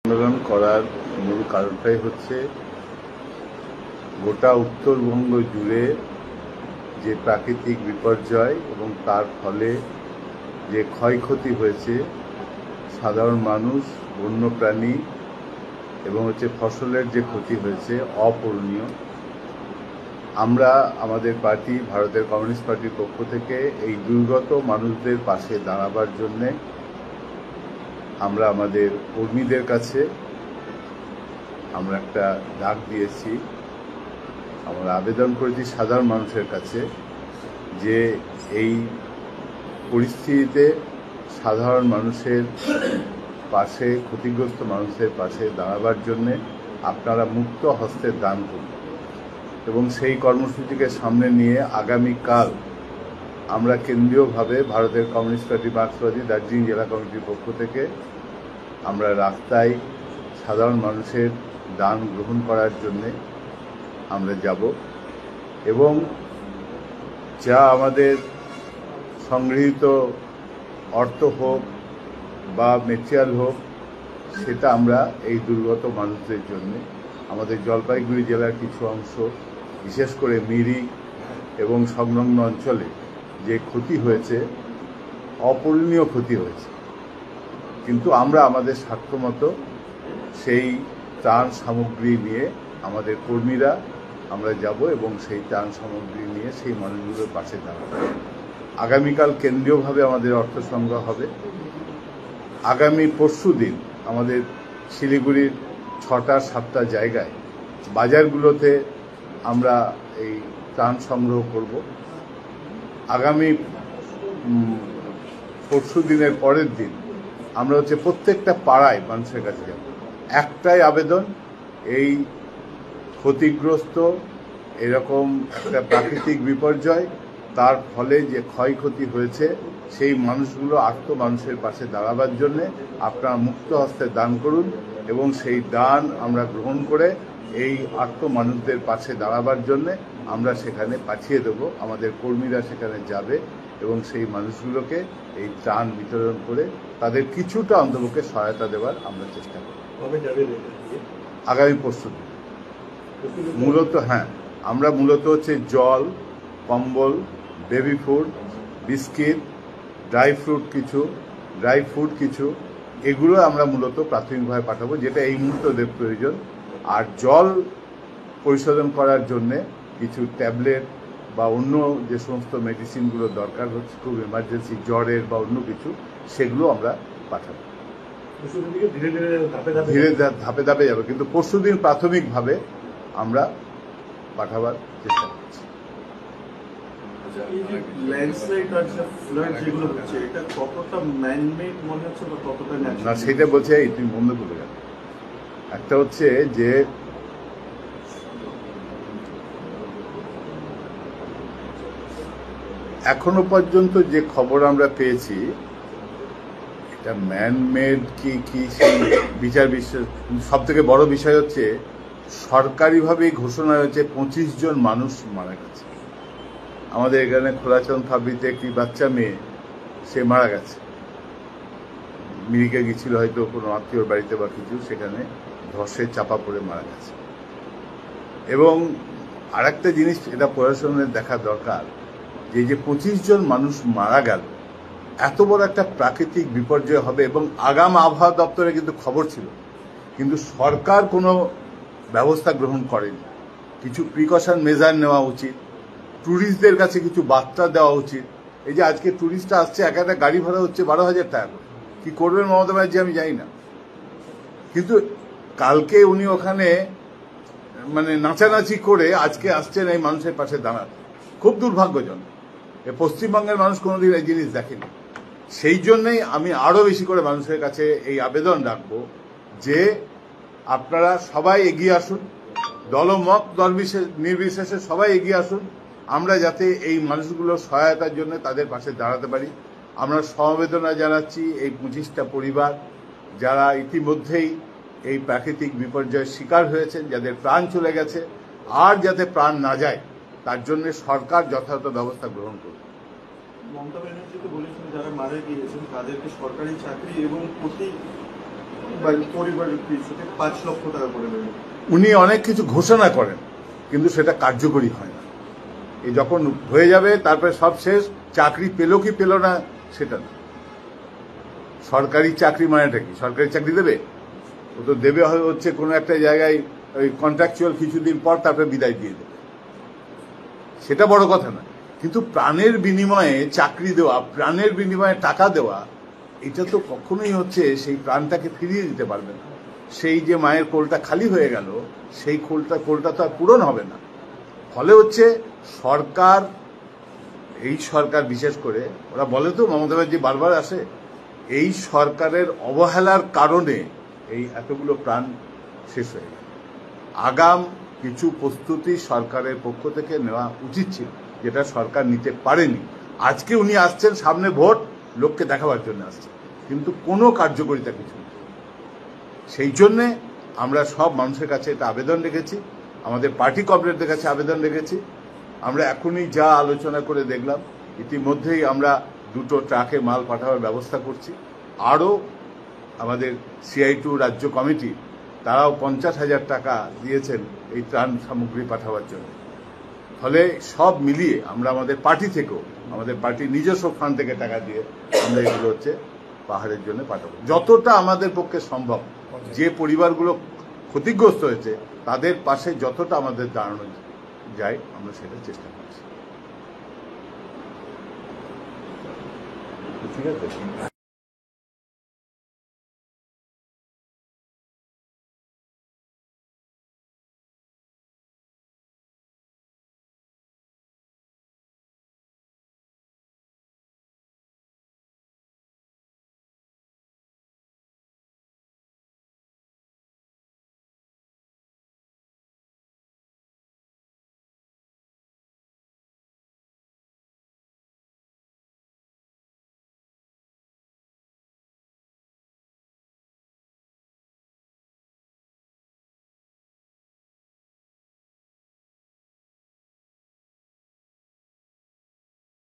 আন্দোলন করার মূল কারণটাই হচ্ছে গোটা উত্তরবঙ্গ জুড়ে যে প্রাকৃতিক বিপর্যয় এবং তার ফলে যে ক্ষয়ক্ষতি হয়েছে, সাধারণ মানুষ, বন্যপ্রাণী এবং ফসলের যে ক্ষতি হয়েছে অপূরণীয়। আমরা আমাদের পার্টি ভারতের কমিউনিস্ট পার্টির পক্ষ থেকে এই দুর্গত মানুষদের পাশে দাঁড়াবার জন্যে আমরা আমাদের কর্মীদের কাছে আমরা একটা ডাক দিয়েছি, আমরা আবেদন করেছি সাধারণ মানুষের কাছে যে এই পরিস্থিতিতে সাধারণ মানুষের পাশে, ক্ষতিগ্রস্ত মানুষের পাশে দাঁড়াবার জন্যে আপনারা মুক্ত হস্তে দান করুন। এবং সেই কর্মসূচিকে সামনে নিয়ে আগামীকাল আমরা কেন্দ্রীয়ভাবে ভারতের কমিউনিস্ট পার্টি মার্ক্সবাদী দার্জিলিং জেলা কমিটির পক্ষ থেকে আমরা রাস্তায় সাধারণ মানুষের দান গ্রহণ করার জন্যে আমরা যাব এবং যা আমাদের সংগৃহীত অর্থ হোক বা মেটেরিয়াল হোক, সেটা আমরা এই দুর্গত মানুষদের জন্য আমাদের জলপাইগুড়ি জেলার কিছু অংশ, বিশেষ করে মিরিক এবং সংলগ্ন অঞ্চলে যে ক্ষতি হয়েছে, অপূরণীয় ক্ষতি হয়েছে, কিন্তু আমরা আমাদের সাধ্যমতো সেই ত্রাণ সামগ্রী নিয়ে আমাদের কর্মীরা আমরা যাব এবং সেই ত্রাণ সামগ্রী নিয়ে সেই মানুষগুলোর পাশে দাঁড়াবো। আগামীকাল কেন্দ্রীয়ভাবে আমাদের অর্থ সংগ্রহ হবে। আগামী পরশু দিন আমাদের শিলিগুড়ির 6-7টা জায়গায় বাজারগুলোতে আমরা এই ত্রাণ সংগ্রহ করব। আগামী পরশু দিনের পরের দিন আমরা প্রত্যেকটা পাড়ায় মানুষের কাছে যাব। একটাই আবেদন, এই ক্ষতিগ্রস্ত এরকম একটা প্রাকৃতিক বিপর্যয়, তার ফলে যে ক্ষয়ক্ষতি হয়েছে, সেই মানুষগুলো আর্ত মানুষের পাশে দাঁড়াবার জন্যে আপনারা মুক্ত হস্তে দান করুন এবং সেই দান আমরা গ্রহণ করে এই আর্ত মানুষদের পাশে দাঁড়াবার জন্যে আমরা সেখানে পাঠিয়ে দেব। আমাদের কর্মীরা সেখানে যাবে এবং সেই মানুষগুলোকে এই ত্রাণ বিতরণ করে তাদের কিছুটা অন্তপক্ষে সহায়তা দেওয়ার আমরা চেষ্টা করব। আগামী পরশু দিন মূলত আমরা মূলত জল, কম্বল, baby food, biscuit, dry fruit কিছু এগুলো আমরা মূলত প্রাথমিকভাবে পাঠাবো, যেটা এই মুহূর্তে ওদের প্রয়োজন। আর জল পরিশোধন করার জন্যে কিছু ট্যাবলেট বা অন্য যে সমস্ত মেডিসিনগুলো দরকার হচ্ছে, খুব এমার্জেন্সি জ্বরের বা অন্য কিছু, সেগুলো আমরা পাঠাবো। ধীরে ধাপে ধাপে যাবে, কিন্তু পরশুদিন প্রাথমিকভাবে আমরা পাঠাবার চেষ্টা করছি। না, সেটা বলছে তুমি বন্ধ করে গেল। একটা হচ্ছে যে এখনো পর্যন্ত যে খবর আমরা পেয়েছি, এটা ম্যানমেড কি সেই বিচার বিশ্লেষণ। সব থেকে বড় বিষয় হচ্ছে সরকারিভাবেই ঘোষণা হয়েছে 25 জন মানুষ মারা গেছে। আমাদের এখানে খোলাচন ফাবরিতে একটি বাচ্চা মেয়ে, সে মারা গেছে, মিরিকে গেছিল হয়তো কোনো আত্মীয়র বাড়িতে বা কিছু, সেখানে ধসে চাপা পড়ে মারা গেছে। এবং আরেকটা জিনিস এটা প্রশাসনের দেখা দরকার, যে 25 জন মানুষ মারা গেল, এত বড় একটা প্রাকৃতিক বিপর্যয় হবে এবং আগাম আবহাওয়া দপ্তরে কিন্তু খবর ছিল, কিন্তু সরকার কোনো ব্যবস্থা গ্রহণ করেনি। কিছু প্রিকশন মেজার নেওয়া উচিত, ট্যুরিস্টদের কাছে কিছু বার্তা দেওয়া উচিত। এই যে আজকে ট্যুরিস্টরা আসছে, এক একটা গাড়ি ভাড়া হচ্ছে 12,000 টাকা করে। কি করবেন মমতা ব্যানার্জি আমি জানি না, কিন্তু কালকে উনি ওখানে নাচানাচি করে আজকে আসছেন এই মানুষের পাশে দাঁড়াতে। খুব দুর্ভাগ্যজনক। পশ্চিমবঙ্গের মানুষ কোনোদিন এই জিনিস দেখেনি। সেই জন্যই আমি আরো বেশি করে মানুষের কাছে এই আবেদন রাখবো যে আপনারা সবাই এগিয়ে আসুন, দলমত নির্বিশেষে সবাই এগিয়ে আসুন, আমরা যাতে এই মানুষগুলোর সহায়তার জন্য তাদের পাশে দাঁড়াতে পারি। আমরা সমবেদনা জানাচ্ছি এই 25টা পরিবার যারা ইতিমধ্যেই এই প্রাকৃতিক বিপর্যয়ের শিকার হয়েছেন, যাদের প্রাণ চলে গেছে, আর যাতে প্রাণ না যায় তার জন্য সরকার যথাযথ ব্যবস্থা গ্রহণ করবে। মমতা ব্যানার্জি তো বলেছেন যারা মারা গিয়েছেন তাদেরকে সরকারি চাকরি এবং প্রতি পরিবারের পিছনে 5 লক্ষ টাকা করে দেবেন। উনি অনেক কিছু ঘোষণা করেন, কিন্তু সেটা কার্যকরী হয় না। এই যখন হয়ে যাবে তারপরে সব শেষ, চাকরি পেলো কি পেল না সেটা না। সরকারি চাকরি মানেটা কি? সরকারি চাকরি দেবে? ও তো দেবে হচ্ছে কোনো একটা জায়গায় ওই কন্ট্রাকচুয়াল কিছুদিন পর তারপরে বিদায় দিয়ে দেবে, সেটা বড় কথা না। কিন্তু প্রাণের বিনিময়ে চাকরি দেওয়া, প্রাণের বিনিময়ে টাকা দেওয়া, এটা তো কখনোই হচ্ছে সেই প্রাণটাকে ফিরিয়ে দিতে পারবে না। সেই যে মায়ের কোলটা খালি হয়ে গেল, সেই কোলটা তো আর পূরণ হবে না। ফলে হচ্ছে সরকার, এই সরকার বিশেষ করে, ওরা বলে তো, মমতা ব্যানার্জি বারবার আসে, এই সরকারের অবহেলার কারণে এই এতগুলো প্রাণ শেষ হয়ে গেল। আগাম কিছু প্রস্তুতি সরকারের পক্ষ থেকে নেওয়া উচিত ছিল, যেটা সরকার নিতে পারেনি। আজকে উনি আসছেন, সামনে ভোট, লোককে দেখাবার জন্য আসছেন, কিন্তু কোনো কার্যকারিতা কিছু নেই। সেই জন্যে আমরা সব মানুষের কাছে এটা আবেদন রেখেছি, আমাদের পার্টি কমরেডদের কাছে আবেদন রেখেছি। আমরা এখনই যা আলোচনা করে দেখলাম, ইতিমধ্যেই আমরা 2টো ট্রাকে মাল পাঠাবার ব্যবস্থা করছি। আরও আমাদের CI2 রাজ্য কমিটি, তারাও 50,000 টাকা দিয়েছেন এই ত্রাণ সামগ্রী পাঠাবার জন্য। ফলে সব মিলিয়ে আমরা আমাদের পার্টি থেকেও, আমাদের পার্টির নিজস্ব ফান্ড থেকে টাকা দিয়ে আমরা এগুলো হচ্ছে পাহাড়ের জন্য পাঠাবো, যতটা আমাদের পক্ষে সম্ভব। যে পরিবারগুলো ক্ষতিগ্রস্ত হয়েছে তাদের পাশে যতটা আমাদের দাঁড়ানো যায়, আমরা সেটা চেষ্টা করছি। ঠিক আছে।